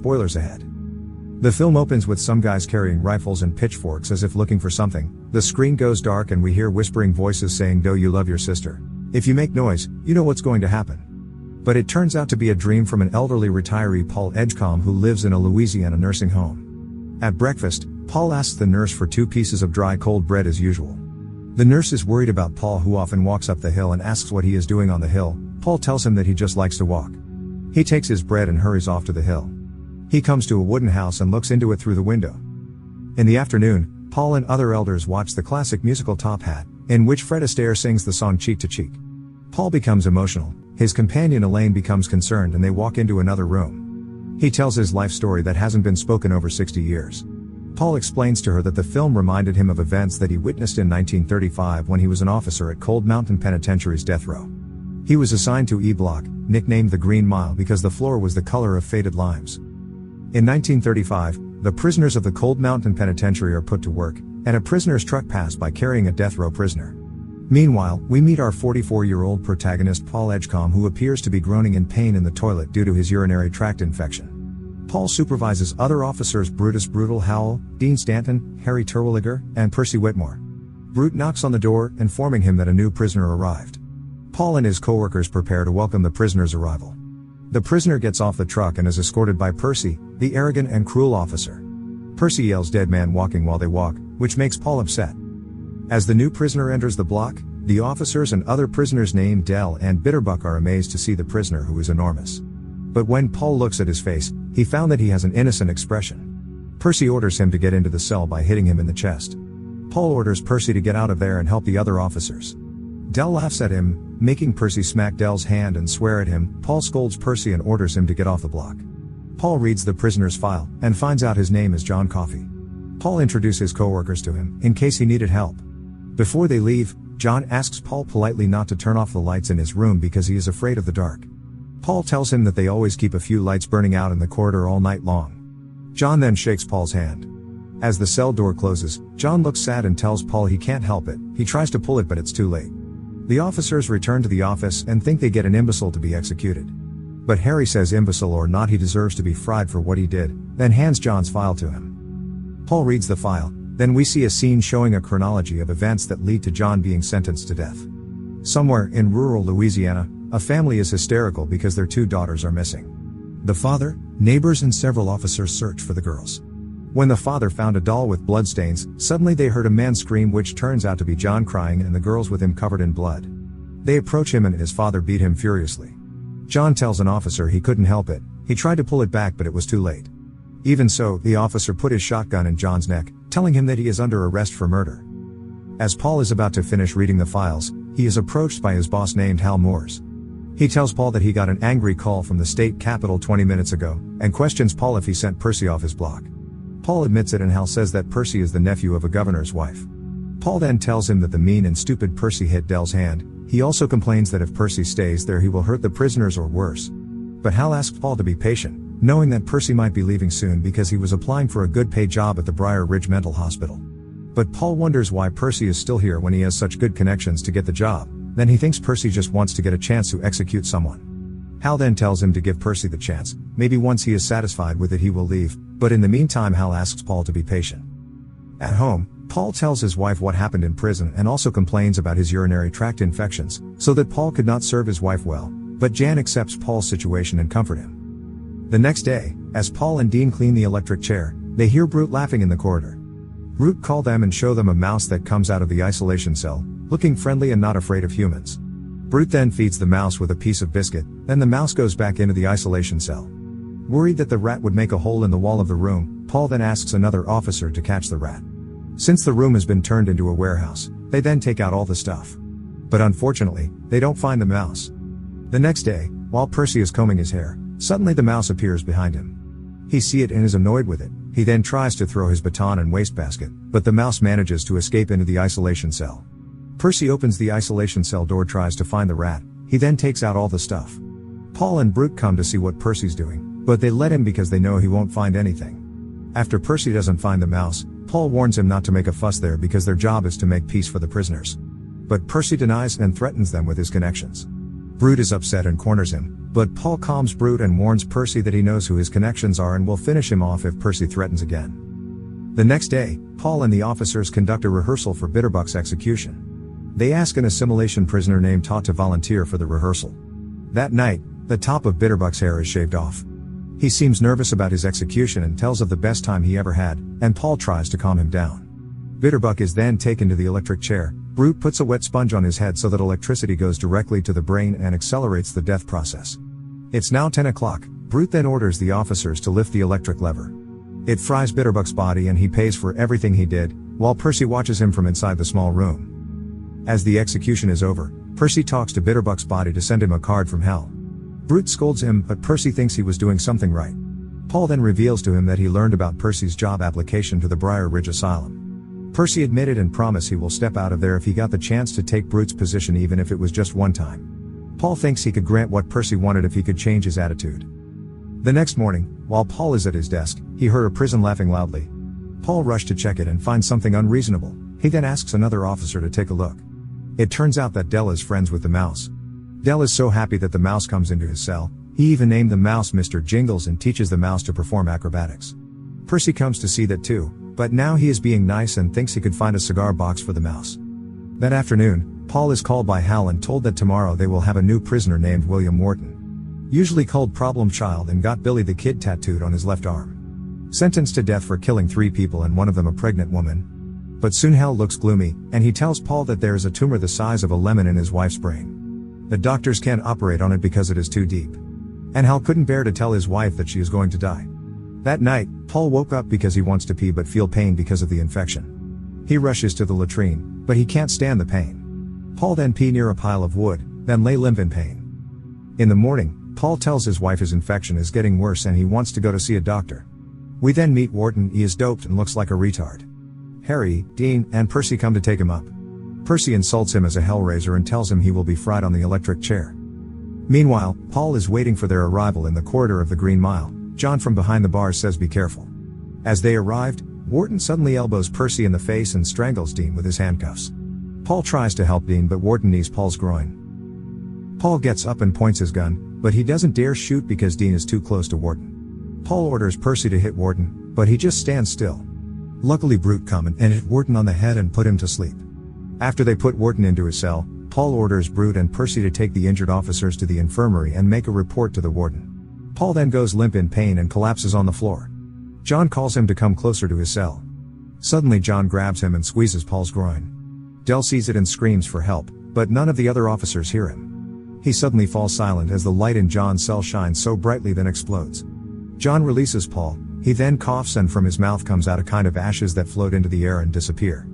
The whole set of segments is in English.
Spoilers ahead. The film opens with some guys carrying rifles and pitchforks as if looking for something. The screen goes dark and we hear whispering voices saying, "Do you love your sister? If you make noise, you know what's going to happen." But it turns out to be a dream from an elderly retiree, Paul Edgecombe, who lives in a Louisiana nursing home. At breakfast, Paul asks the nurse for 2 pieces of dry cold bread as usual. The nurse is worried about Paul, who often walks up the hill, and asks what he is doing on the hill. Paul tells him that he just likes to walk. He takes his bread and hurries off to the hill. He comes to a wooden house and looks into it through the window. In the afternoon, Paul and other elders watch the classic musical Top Hat, in which Fred Astaire sings the song Cheek to Cheek. Paul becomes emotional, his companion Elaine becomes concerned, and they walk into another room. He tells his life story that hasn't been spoken over 60 years. Paul explains to her that the film reminded him of events that he witnessed in 1935 when he was an officer at Cold Mountain Penitentiary's death row. He was assigned to E Block, nicknamed the Green Mile because the floor was the color of faded limes. In 1935, the prisoners of the Cold Mountain Penitentiary are put to work, and a prisoner's truck passed by carrying a death row prisoner. Meanwhile, we meet our 44-year-old protagonist Paul Edgecombe, who appears to be groaning in pain in the toilet due to his urinary tract infection. Paul supervises other officers Brutus Brutal Howell, Dean Stanton, Harry Terwilliger, and Percy Whitmore. Brute knocks on the door, informing him that a new prisoner arrived. Paul and his co-workers prepare to welcome the prisoner's arrival. The prisoner gets off the truck and is escorted by Percy, the arrogant and cruel officer. Percy yells "Dead man walking" while they walk, which makes Paul upset. As the new prisoner enters the block, the officers and other prisoners named Dell and Bitterbuck are amazed to see the prisoner, who is enormous. But when Paul looks at his face, he found that he has an innocent expression. Percy orders him to get into the cell by hitting him in the chest. Paul orders Percy to get out of there and help the other officers. Dell laughs at him, making Percy smack Dell's hand and swear at him. Paul scolds Percy and orders him to get off the block. Paul reads the prisoner's file, and finds out his name is John Coffey. Paul introduces his co-workers to him, in case he needed help. Before they leave, John asks Paul politely not to turn off the lights in his room because he is afraid of the dark. Paul tells him that they always keep a few lights burning out in the corridor all night long. John then shakes Paul's hand. As the cell door closes, John looks sad and tells Paul he can't help it. He tries to pull it, but it's too late. The officers return to the office and think they get an imbecile to be executed. But Harry says imbecile or not, he deserves to be fried for what he did, then hands John's file to him. Paul reads the file, then we see a scene showing a chronology of events that lead to John being sentenced to death. Somewhere in rural Louisiana, a family is hysterical because their 2 daughters are missing. The father, neighbors and several officers search for the girls. When the father found a doll with bloodstains, suddenly they heard a man scream, which turns out to be John crying, and the girls with him covered in blood. They approach him and his father beat him furiously. John tells an officer he couldn't help it. He tried to pull it back, but it was too late. Even so, the officer put his shotgun in John's neck, telling him that he is under arrest for murder. As Paul is about to finish reading the files, he is approached by his boss named Hal Moores. He tells Paul that he got an angry call from the state capitol 20 minutes ago, and questions Paul if he sent Percy off his block. Paul admits it, and Hal says that Percy is the nephew of a governor's wife. Paul then tells him that the mean and stupid Percy hit Dell's hand. He also complains that if Percy stays there he will hurt the prisoners or worse. But Hal asks Paul to be patient, knowing that Percy might be leaving soon because he was applying for a good paid job at the Briar Ridge Mental Hospital. But Paul wonders why Percy is still here when he has such good connections to get the job. Then he thinks Percy just wants to get a chance to execute someone. Hal then tells him to give Percy the chance, maybe once he is satisfied with it he will leave, but in the meantime Hal asks Paul to be patient. At home, Paul tells his wife what happened in prison and also complains about his urinary tract infections, so that Paul could not serve his wife well, but Jan accepts Paul's situation and comfort him. The next day, as Paul and Dean clean the electric chair, they hear Brute laughing in the corridor. Brute call them and show them a mouse that comes out of the isolation cell, looking friendly and not afraid of humans. Brute then feeds the mouse with a piece of biscuit, then the mouse goes back into the isolation cell. Worried that the rat would make a hole in the wall of the room, Paul then asks another officer to catch the rat. Since the room has been turned into a warehouse, they then take out all the stuff. But unfortunately, they don't find the mouse. The next day, while Percy is combing his hair, suddenly the mouse appears behind him. He sees it and is annoyed with it. He then tries to throw his baton and wastebasket, but the mouse manages to escape into the isolation cell. Percy opens the isolation cell door, tries to find the rat. He then takes out all the stuff. Paul and Brute come to see what Percy's doing, but they let him because they know he won't find anything. After Percy doesn't find the mouse, Paul warns him not to make a fuss there because their job is to make peace for the prisoners. But Percy denies and threatens them with his connections. Brute is upset and corners him, But Paul calms Brute and warns Percy that he knows who his connections are and will finish him off if Percy threatens again. The next day, Paul and the officers conduct a rehearsal for Bitterbuck's execution. They ask an assimilation prisoner named Todd to volunteer for the rehearsal. That night, the top of Bitterbuck's hair is shaved off. He seems nervous about his execution and tells of the best time he ever had, and Paul tries to calm him down. Bitterbuck is then taken to the electric chair. Brute puts a wet sponge on his head so that electricity goes directly to the brain and accelerates the death process. It's now 10 o'clock. Brute then orders the officers to lift the electric lever. It fries Bitterbuck's body and he pays for everything he did, while Percy watches him from inside the small room. As the execution is over, Percy talks to Bitterbuck's body to send him a card from hell. Brute scolds him, but Percy thinks he was doing something right. Paul then reveals to him that he learned about Percy's job application to the Briar Ridge Asylum. Percy admitted and promised he will step out of there if he got the chance to take Brute's position, even if it was just one time. Paul thinks he could grant what Percy wanted if he could change his attitude. The next morning, while Paul is at his desk, he heard a prison laughing loudly. Paul rushed to check it and finds something unreasonable. He then asks another officer to take a look. It turns out that Dell is friends with the mouse. Dell is so happy that the mouse comes into his cell, he even named the mouse Mr. Jingles and teaches the mouse to perform acrobatics. Percy comes to see that too, but now he is being nice and thinks he could find a cigar box for the mouse. That afternoon, Paul is called by Hal and told that tomorrow they will have a new prisoner named William Wharton. Usually called Problem Child, and got Billy the Kid tattooed on his left arm. Sentenced to death for killing 3 people and one of them a pregnant woman. But soon Hal looks gloomy, and he tells Paul that there is a tumor the size of a lemon in his wife's brain. The doctors can't operate on it because it is too deep. And Hal couldn't bear to tell his wife that she is going to die. That night, Paul woke up because he wants to pee but feel pain because of the infection. He rushes to the latrine, but he can't stand the pain. Paul then pee near a pile of wood, then lay limp in pain. In the morning, Paul tells his wife his infection is getting worse and he wants to go to see a doctor. We then meet Wharton. He is doped and looks like a retard. Harry, Dean, and Percy come to take him up. Percy insults him as a hellraiser and tells him he will be fried on the electric chair. Meanwhile, Paul is waiting for their arrival in the corridor of the Green Mile. John from behind the bars says be careful. As they arrived, Wharton suddenly elbows Percy in the face and strangles Dean with his handcuffs. Paul tries to help Dean, but Wharton knees Paul's groin. Paul gets up and points his gun, but he doesn't dare shoot because Dean is too close to Wharton. Paul orders Percy to hit Wharton, but he just stands still. Luckily Brute come and hit Wharton on the head and put him to sleep. After they put Wharton into his cell, Paul orders Brute and Percy to take the injured officers to the infirmary and make a report to the warden. Paul then goes limp in pain and collapses on the floor. John calls him to come closer to his cell. Suddenly John grabs him and squeezes Paul's groin. Dell sees it and screams for help, but none of the other officers hear him. He suddenly falls silent as the light in John's cell shines so brightly then explodes. John releases Paul. He then coughs and from his mouth comes out a kind of ashes that float into the air and disappear.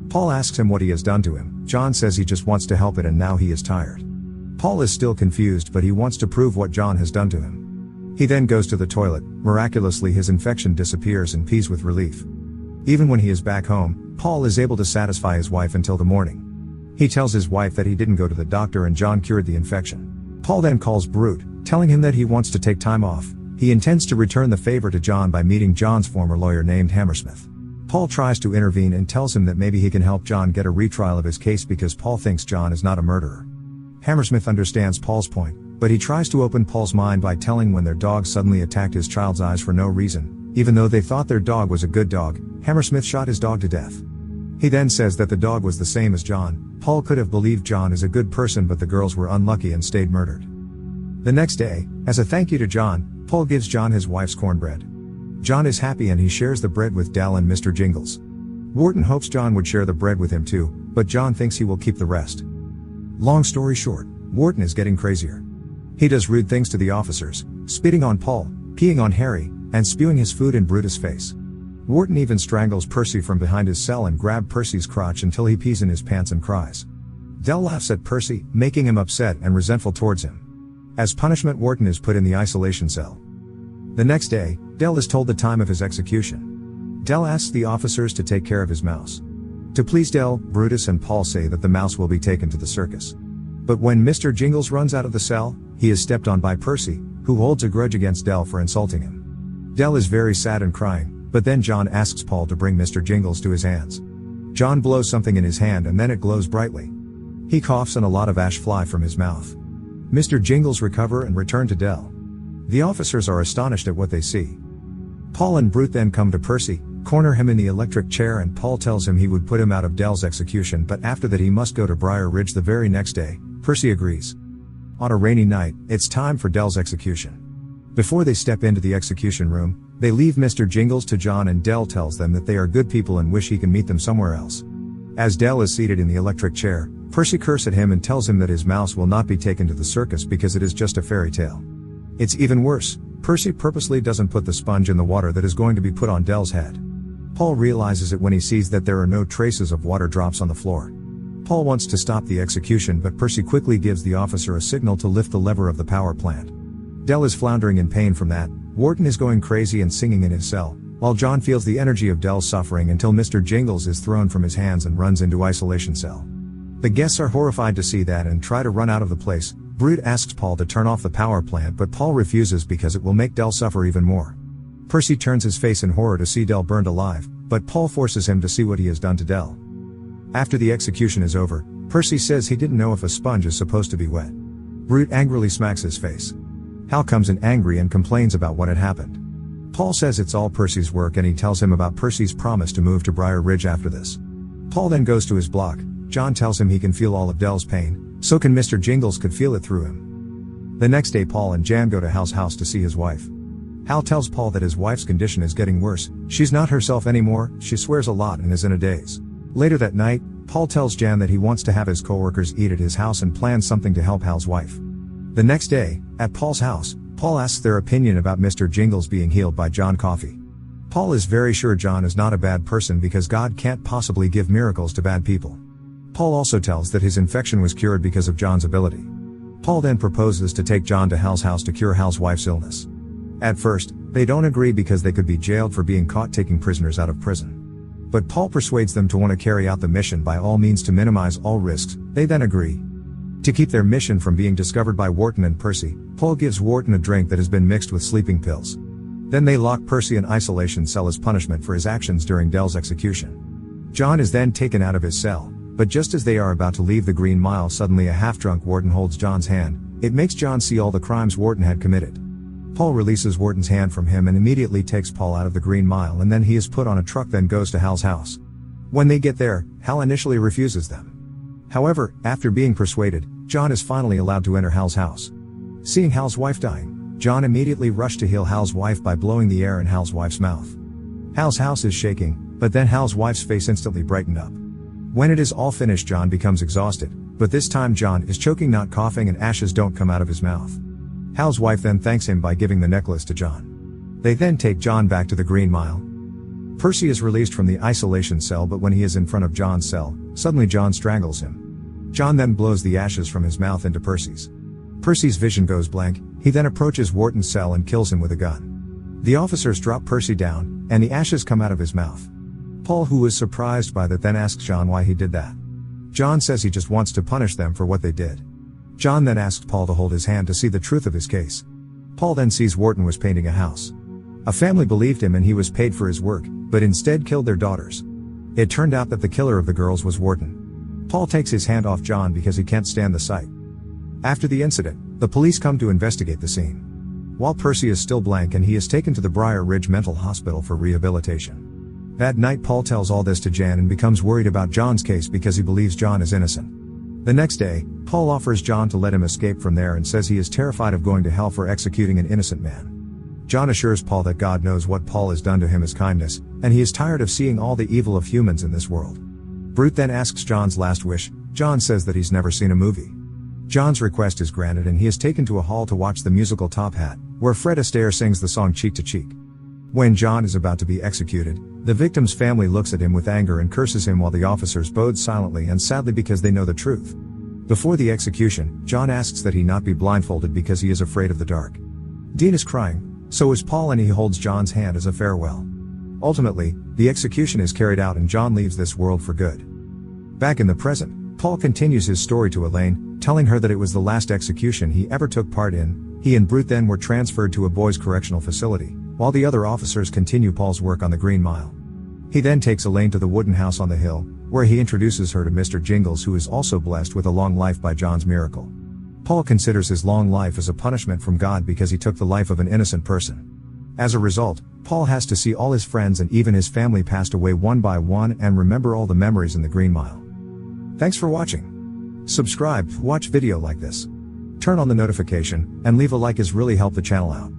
Paul asks him what he has done to him. John says he just wants to help it and now he is tired. Paul is still confused, but he wants to prove what John has done to him. He then goes to the toilet. Miraculously his infection disappears and pees with relief. Even when he is back home, Paul is able to satisfy his wife until the morning. He tells his wife that he didn't go to the doctor and John cured the infection. Paul then calls Brute, telling him that he wants to take time off. He intends to return the favor to John by meeting John's former lawyer named Hammersmith. Paul tries to intervene and tells him that maybe he can help John get a retrial of his case because Paul thinks John is not a murderer. Hammersmith understands Paul's point, but he tries to open Paul's mind by telling when their dog suddenly attacked his child's eyes for no reason. Even though they thought their dog was a good dog, Hammersmith shot his dog to death. He then says that the dog was the same as John. Paul could have believed John is a good person, but the girls were unlucky and stayed murdered. The next day, as a thank you to John, Paul gives John his wife's cornbread. John is happy and he shares the bread with Dell and Mr. Jingles. Wharton hopes John would share the bread with him too, but John thinks he will keep the rest. Long story short, Wharton is getting crazier. He does rude things to the officers, spitting on Paul, peeing on Harry, and spewing his food in Brutus' face. Wharton even strangles Percy from behind his cell and grabs Percy's crotch until he pees in his pants and cries. Dell laughs at Percy, making him upset and resentful towards him. As punishment, Wharton is put in the isolation cell. The next day, Dell is told the time of his execution. Dell asks the officers to take care of his mouse. To please Dell, Brutus and Paul say that the mouse will be taken to the circus. But when Mr. Jingles runs out of the cell, he is stepped on by Percy, who holds a grudge against Dell for insulting him. Dell is very sad and crying, but then John asks Paul to bring Mr. Jingles to his hands. John blows something in his hand and then it glows brightly. He coughs and a lot of ash fly from his mouth. Mr. Jingles recover and return to Dell. The officers are astonished at what they see. Paul and Brute then come to Percy, corner him in the electric chair, and Paul tells him he would put him out of Dell's execution, but after that he must go to Briar Ridge the very next day. Percy agrees. On a rainy night, it's time for Dell's execution. Before they step into the execution room, they leave Mr. Jingles to John, and Dell tells them that they are good people and wish he can meet them somewhere else. As Dell is seated in the electric chair, Percy curses at him and tells him that his mouse will not be taken to the circus because it is just a fairy tale. It's even worse, Percy purposely doesn't put the sponge in the water that is going to be put on Dell's head. Paul realizes it when he sees that there are no traces of water drops on the floor. Paul wants to stop the execution, but Percy quickly gives the officer a signal to lift the lever of the power plant. Dell is floundering in pain from that. Wharton is going crazy and singing in his cell, while John feels the energy of Dell's suffering until Mr. Jingles is thrown from his hands and runs into isolation cell. The guests are horrified to see that and try to run out of the place. Brute asks Paul to turn off the power plant, but Paul refuses because it will make Dell suffer even more. Percy turns his face in horror to see Dell burned alive, but Paul forces him to see what he has done to Dell. After the execution is over, Percy says he didn't know if a sponge is supposed to be wet. Brute angrily smacks his face. Hal comes in angry and complains about what had happened. Paul says it's all Percy's work, and he tells him about Percy's promise to move to Briar Ridge after this. Paul then goes to his block. John tells him he can feel all of Dell's pain, so can Mr. Jingles could feel it through him. The next day Paul and Jan go to Hal's house to see his wife. Hal tells Paul that his wife's condition is getting worse. She's not herself anymore, she swears a lot and is in a daze. Later that night, Paul tells Jan that he wants to have his coworkers eat at his house and plans something to help Hal's wife. The next day, at Paul's house, Paul asks their opinion about Mr. Jingles being healed by John Coffey. Paul is very sure John is not a bad person because God can't possibly give miracles to bad people. Paul also tells that his infection was cured because of John's ability. Paul then proposes to take John to Hal's house to cure Hal's wife's illness. At first, they don't agree because they could be jailed for being caught taking prisoners out of prison. But Paul persuades them to want to carry out the mission by all means to minimize all risks. They then agree. To keep their mission from being discovered by Wharton and Percy, Paul gives Wharton a drink that has been mixed with sleeping pills. Then they lock Percy in isolation cell as punishment for his actions during Dell's execution. John is then taken out of his cell, but just as they are about to leave the Green Mile, suddenly a half-drunk Wharton holds John's hand. It makes John see all the crimes Wharton had committed. Paul releases Wharton's hand from him and immediately takes Paul out of the Green Mile, and then he is put on a truck, then goes to Hal's house. When they get there, Hal initially refuses them. However, after being persuaded, John is finally allowed to enter Hal's house. Seeing Hal's wife dying, John immediately rushed to heal Hal's wife by blowing the air in Hal's wife's mouth. Hal's house is shaking, but then Hal's wife's face instantly brightened up. When it is all finished, John becomes exhausted, but this time John is choking, not coughing, and ashes don't come out of his mouth. Hal's wife then thanks him by giving the necklace to John. They then take John back to the Green Mile. Percy is released from the isolation cell, but when he is in front of John's cell, suddenly John strangles him. John then blows the ashes from his mouth into Percy's. Percy's vision goes blank. He then approaches Wharton's cell and kills him with a gun. The officers drop Percy down, and the ashes come out of his mouth. Paul, who is surprised by that, then asks John why he did that. John says he just wants to punish them for what they did. John then asks Paul to hold his hand to see the truth of his case. Paul then sees Wharton was painting a house. A family believed him and he was paid for his work, but instead killed their daughters. It turned out that the killer of the girls was Wharton. Paul takes his hand off John because he can't stand the sight. After the incident, the police come to investigate the scene. While Percy is still blank and he is taken to the Briar Ridge Mental Hospital for rehabilitation. That night Paul tells all this to Jan and becomes worried about John's case because he believes John is innocent. The next day, Paul offers John to let him escape from there and says he is terrified of going to hell for executing an innocent man. John assures Paul that God knows what Paul has done to him as kindness, and he is tired of seeing all the evil of humans in this world. Brute then asks John's last wish. John says that he's never seen a movie. John's request is granted and he is taken to a hall to watch the musical Top Hat, where Fred Astaire sings the song Cheek to Cheek. When John is about to be executed, the victim's family looks at him with anger and curses him while the officers bowed silently and sadly because they know the truth. Before the execution, John asks that he not be blindfolded because he is afraid of the dark. Dean is crying, so is Paul, and he holds John's hand as a farewell. Ultimately, the execution is carried out and John leaves this world for good. Back in the present, Paul continues his story to Elaine, telling her that it was the last execution he ever took part in. He and Brute then were transferred to a boys' correctional facility, while the other officers continue Paul's work on the Green Mile. He then takes Elaine to the wooden house on the hill, where he introduces her to Mr. Jingles, who is also blessed with a long life by John's miracle. Paul considers his long life as a punishment from God because he took the life of an innocent person. As a result, Paul has to see all his friends and even his family passed away one by one and remember all the memories in the Green Mile. Thanks for watching. Subscribe, watch video like this. Turn on the notification, and leave a like is really help the channel out.